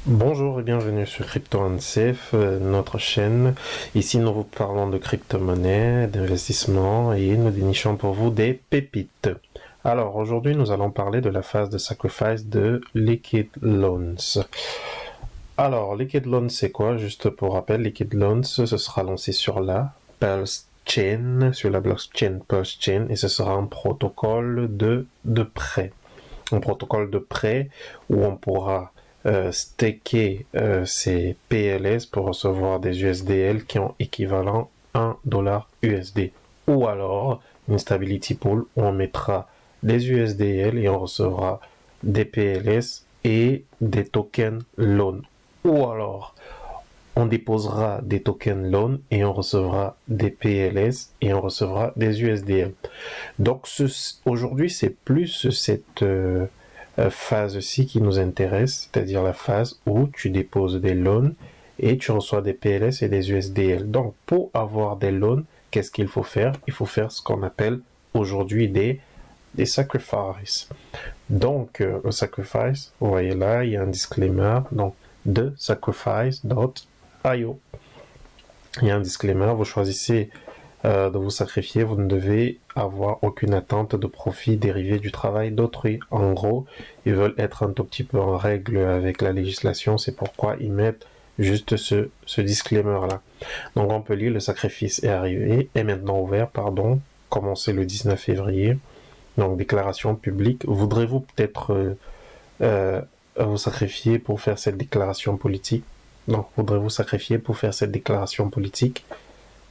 Bonjour et bienvenue sur Crypto&Safe, notre chaîne. Ici, nous vous parlons de crypto-monnaie, d'investissement et nous dénichons pour vous des pépites. Alors, aujourd'hui, nous allons parler de la phase de sacrifice de Liquid Loans. Alors, Liquid Loans, c'est quoi? Juste pour rappel, Liquid Loans, ce sera lancé sur la Pulse Chain, sur la blockchain Pulse Chain, et ce sera un protocole de prêt. Un protocole de prêt où on pourra staker ces PLS pour recevoir des USDL qui ont équivalent 1 dollar USD. Ou alors une stability pool où on mettra des USDL et on recevra des PLS et des tokens loan. Ou alors on déposera des tokens loan et on recevra des PLS et on recevra des USDL. Donc aujourd'hui c'est plus cette phase-ci qui nous intéresse, c'est-à-dire la phase où tu déposes des loans et tu reçois des PLS et des USDL. Donc, pour avoir des loans, qu'est-ce qu'il faut faire? Il faut faire ce qu'on appelle aujourd'hui des sacrifices. Donc, le sacrifice, vous voyez là, il y a un disclaimer, donc de sacrifice.io. Il y a un disclaimer, vous choisissez de vous sacrifier, vous ne devez avoir aucune attente de profit dérivé du travail d'autrui. En gros, ils veulent être un tout petit peu en règle avec la législation, c'est pourquoi ils mettent juste ce disclaimer-là. Donc on peut lire, le sacrifice est maintenant ouvert, commencé le 19 février. Donc déclaration publique. Voudrez-vous peut-être vous sacrifier pour faire cette déclaration politique? Non, voudrez-vous sacrifier pour faire cette déclaration politique?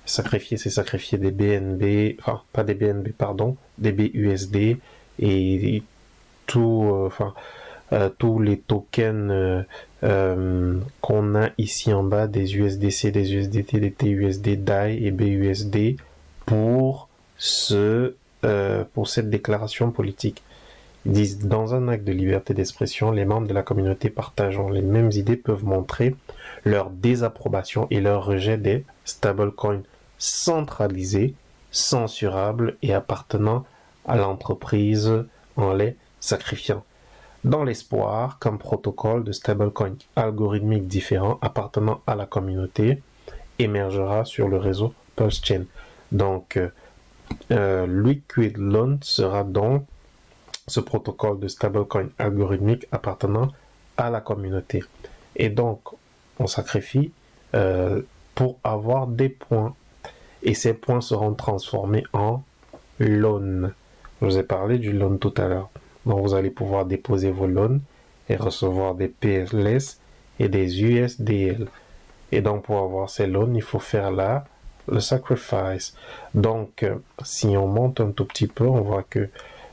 Sacrifier, c'est sacrifier des BNB, enfin pas des BNB, pardon, des BUSD et tout, tous les tokens qu'on a ici en bas, des USDC, des USDT, des TUSD, DAI et BUSD pour cette déclaration politique. Ils disent, dans un acte de liberté d'expression, les membres de la communauté partageant les mêmes idées peuvent montrer leur désapprobation et leur rejet des stablecoins centralisés, censurables et appartenant à l'entreprise en les sacrifiant. Dans l'espoir qu'un protocole de stablecoin algorithmique différent appartenant à la communauté émergera sur le réseau Pulse Chain. Donc, Liquid Loan sera donc ce protocole de stablecoin algorithmique appartenant à la communauté. Et donc, on sacrifie pour avoir des points. Et ces points seront transformés en loan. Je vous ai parlé du loan tout à l'heure. Donc, vous allez pouvoir déposer vos loans et recevoir des PLS et des USDL. Et donc, pour avoir ces loans, il faut faire là le sacrifice. Donc, si on monte un tout petit peu, on voit que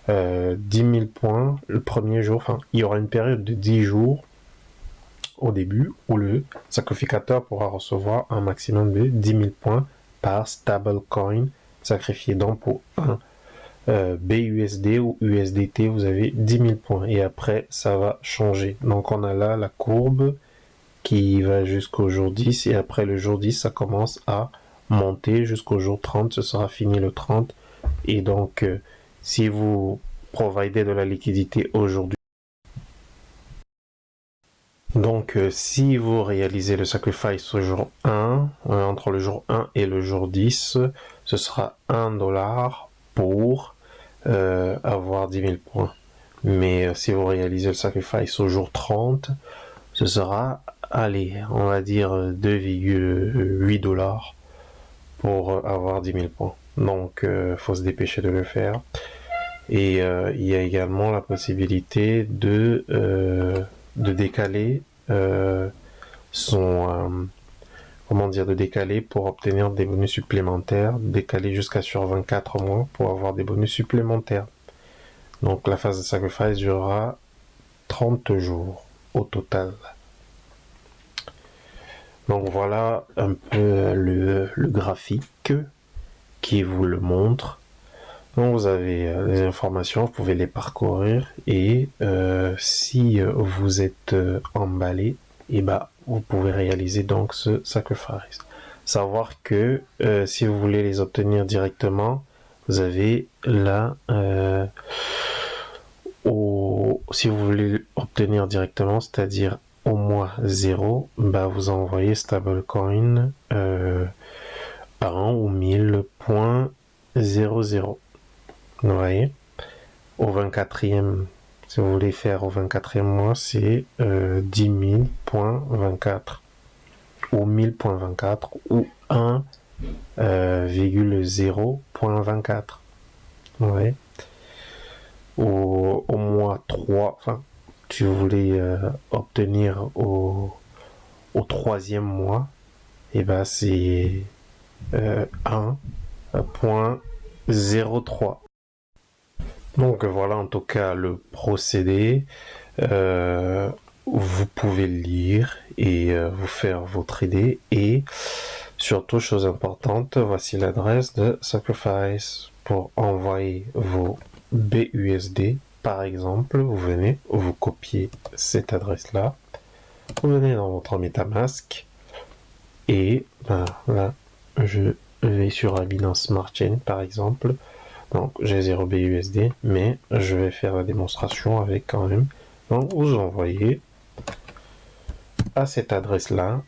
10 000 points le premier jour, enfin, il y aura une période de 10 jours au début où le sacrificateur pourra recevoir un maximum de 10 000 points par stablecoin sacrifié. Donc pour un BUSD ou USDT, vous avez 10 000 points et après ça va changer. Donc on a là la courbe qui va jusqu'au jour 10 et après le jour 10 ça commence à monter jusqu'au jour 30, ce sera fini le 30 et donc si vous providez de la liquidité aujourd'hui, donc si vous réalisez le sacrifice au jour 1, entre le jour 1 et le jour 10, ce sera 1 dollar pour avoir 10 000 points. Mais si vous réalisez le sacrifice au jour 30, ce sera, allez, on va dire 2,8 dollars pour avoir 10 000 points. Donc, faut se dépêcher de le faire. Et il y a également la possibilité de décaler de décaler pour obtenir des bonus supplémentaires, décaler jusqu'à sur 24 mois pour avoir des bonus supplémentaires. Donc la phase de sacrifice durera 30 jours au total. Donc voilà un peu le graphique qui vous le montre. Donc vous avez les informations, vous pouvez les parcourir et si vous êtes emballé, et vous pouvez réaliser donc ce sacrifice. Savoir que si vous voulez les obtenir directement, vous avez là si vous voulez obtenir directement, c'est-à-dire au mois 0, bah, vous envoyez stablecoin 1 ou 1000.00. Vous voyez? Au 24e, si vous voulez faire au 24e mois, c'est 10 000.24 ou 1000.24 ou 1,0.24. Vous voyez? Au mois 3, enfin, si vous voulez obtenir au 3e mois, et ben c'est 1,03. Donc voilà en tout cas le procédé. Vous pouvez le lire et vous faire votre idée. Et surtout, chose importante, voici l'adresse de Sacrifice pour envoyer vos BUSD. Par exemple, vous venez, vous copiez cette adresse-là, vous venez dans votre MetaMask et ben, là, je vais sur la Binance Smart Chain par exemple. Donc j'ai 0 BUSD, mais je vais faire la démonstration avec quand même. Donc vous envoyez à cette adresse-là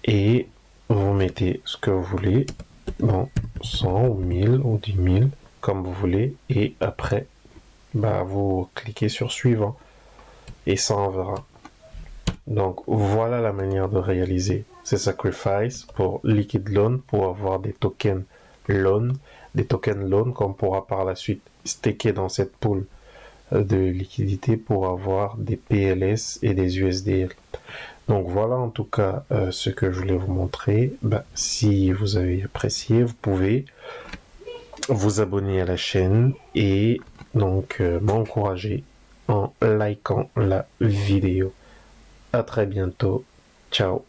et vous mettez ce que vous voulez, bon, 100 ou 1000 ou 10 000, comme vous voulez, et après, bah, vous cliquez sur suivant et ça enverra. Donc voilà la manière de réaliser ces sacrifices pour Liquid Loan, pour avoir des tokens loan, qu'on pourra par la suite staker dans cette pool de liquidité pour avoir des PLS et des USDL. Donc voilà en tout cas ce que je voulais vous montrer. Si vous avez apprécié, vous pouvez vous abonner à la chaîne et donc m'encourager en likant la vidéo. À très bientôt. Ciao.